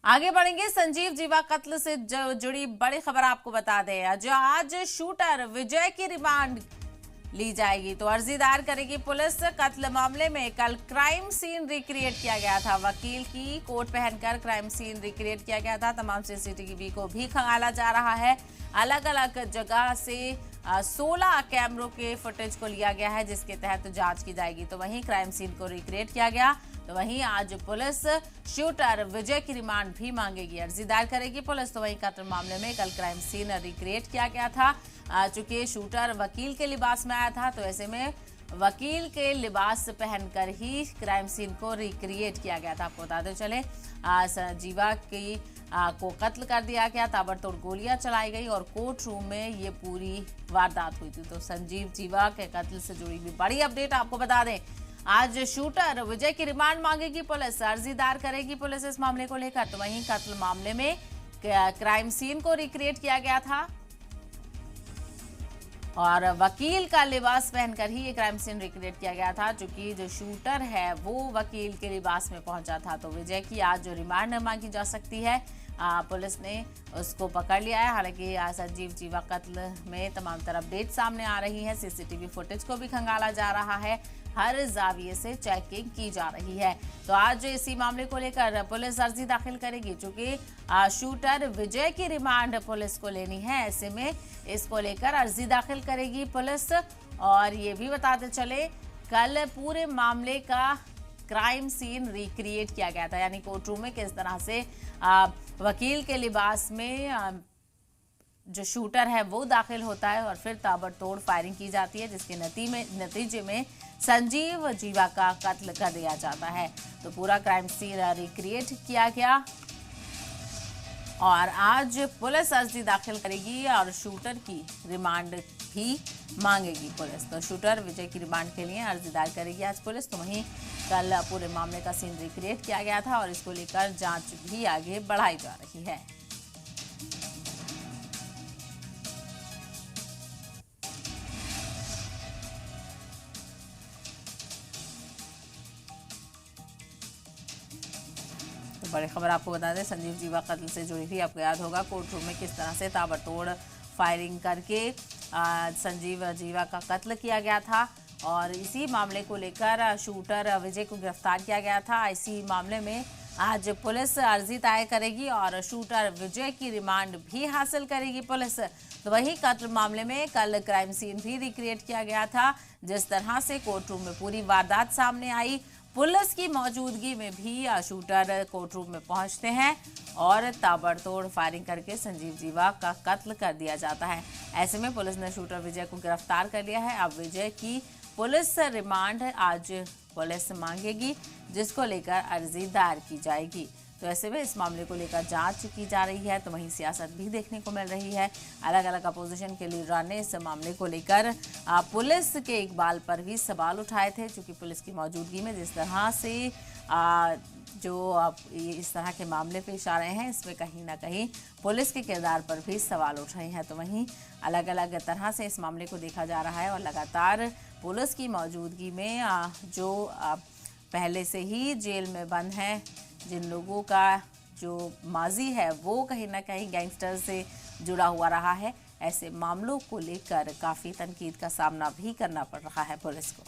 आगे बढ़ेंगे। संजीव जीवा कत्ल से जुड़ी बड़ी खबर आपको बता दें। जो आज शूटर विजय की रिमांड ली जाएगी तो अर्जी दायर करेगी पुलिस। कत्ल मामले में कल क्राइम सीन रिक्रिएट किया गया था। वकील की कोट पहनकर क्राइम सीन रिक्रिएट किया गया था। तमाम सीसीटीवी को भी खंगाला जा रहा है। अलग अलग जगह से 16 कैमरों के फुटेज को लिया गया है, जिसके तहत जांच की जाएगी। तो वहीं क्राइम सीन को रिक्रिएट किया गया। तो वहीं आज पुलिस शूटर विजय की रिमांड भी मांगेगी, अर्जी दायर करेगी पुलिस। तो वहीं कत्ल मामले में कल क्राइम सीन रिक्रिएट किया गया था। चूंकि शूटर वकील के लिबास में आया था, तो ऐसे में वकील के लिबास पहनकर ही क्राइम सीन को रिक्रिएट किया गया था। आपको बताते चले जीवा की को कत्ल कर दिया गया। ताबड़तोड़ गोलियां चलाई गई और कोर्ट रूम में ये पूरी वारदात हुई थी। तो संजीव जीवा के कत्ल से जुड़ी हुई बड़ी अपडेट आपको बता दें। आज शूटर विजय की रिमांड मांगेगी पुलिस, अर्जी दायर करेगी पुलिस इस मामले को लेकर। तो वहीं कत्ल मामले में क्राइम सीन को रिक्रिएट किया गया था और वकील का लिबास पहनकर ही ये क्राइम सीन रिक्रिएट किया गया था। चूंकि जो शूटर है वो वकील के लिबास में पहुंचा था, तो विजय की आज जो रिमांड मांगी जा सकती है। पुलिस ने उसको पकड़ लिया है। हालांकि संजीव जीवा कत्ल में तमाम तरह अपडेट सामने आ रही है। सीसीटीवी फुटेज को भी खंगाला जा रहा है। हर जाविये से चेकिंग की जा रही है। तो आज इसी मामले को लेकर पुलिस अर्जी दाखिल करेगी। चूंकि शूटर विजय की रिमांड पुलिस को लेनी है, ऐसे में इसको लेकर अर्जी दाखिल करेगी पुलिस। और ये भी बताते चले, कल पूरे मामले का क्राइम सीन रिक्रिएट किया गया था, यानी कोर्ट रूम में किस तरह से वकील के लिबास में जो शूटर है वो दाखिल होता है और फिर ताबड़तोड़ फायरिंग की जाती है, जिसके नतीजे में संजीव जीवा का कत्ल कर दिया जाता है। तो पूरा क्राइम सीन रिक्रिएट किया गया और आज पुलिस अर्जी दाखिल करेगी और शूटर की रिमांड भी मांगेगी पुलिस। तो शूटर विजय की रिमांड के लिए अर्जी दायर करेगी आज पुलिस। तो वहीं कल पूरे मामले का सीन रिक्रिएट किया गया था और इसको लेकर जांच भी आगे बढ़ाई जा रही है। तो बड़ी खबर आपको बता दें, संजीव जीवा कत्ल से जुड़ी थी। आपको याद होगा कोर्ट रूम में किस तरह से ताबड़तोड़ फायरिंग करके संजीव जीवा का कत्ल किया गया था और इसी मामले को लेकर शूटर विजय को गिरफ्तार किया गया था। इसी मामले में आज पुलिस अर्जी दायर करेगी और शूटर विजय की रिमांड भी हासिल करेगी पुलिस। तो वही कत्ल मामले में कल क्राइम सीन भी रिक्रिएट किया गया था। जिस तरह से कोर्ट रूम में पूरी वारदात सामने आई, पुलिस की मौजूदगी में भी शूटर कोर्ट रूम में पहुंचते हैं और ताबड़तोड़ फायरिंग करके संजीव जीवा का कत्ल कर दिया जाता है। ऐसे में पुलिस ने शूटर विजय को गिरफ्तार कर लिया है। अब विजय की पुलिस रिमांड आज पुलिस मांगेगी, जिसको लेकर अर्जी दायर की जाएगी। तो ऐसे में इस मामले को लेकर जांच की जा रही है। तो वहीं सियासत भी देखने को मिल रही है। अलग अलग अपोजिशन के लीडर ने इस मामले को लेकर पुलिस के इकबाल पर भी सवाल उठाए थे। चूंकि पुलिस की मौजूदगी में जिस तरह से जो इस तरह के मामले पेश आ रहे हैं, इसमें कहीं ना कहीं पुलिस के किरदार पर भी सवाल उठ रहे हैं। तो वहीं अलग अलग तरह से इस मामले को देखा जा रहा है और लगातार पुलिस की मौजूदगी में जो पहले से ही जेल में बंद हैं, जिन लोगों का जो माजी है वो कहीं ना कहीं गैंगस्टर से जुड़ा हुआ रहा है, ऐसे मामलों को लेकर काफ़ी तनकीद का सामना भी करना पड़ रहा है पुलिस को।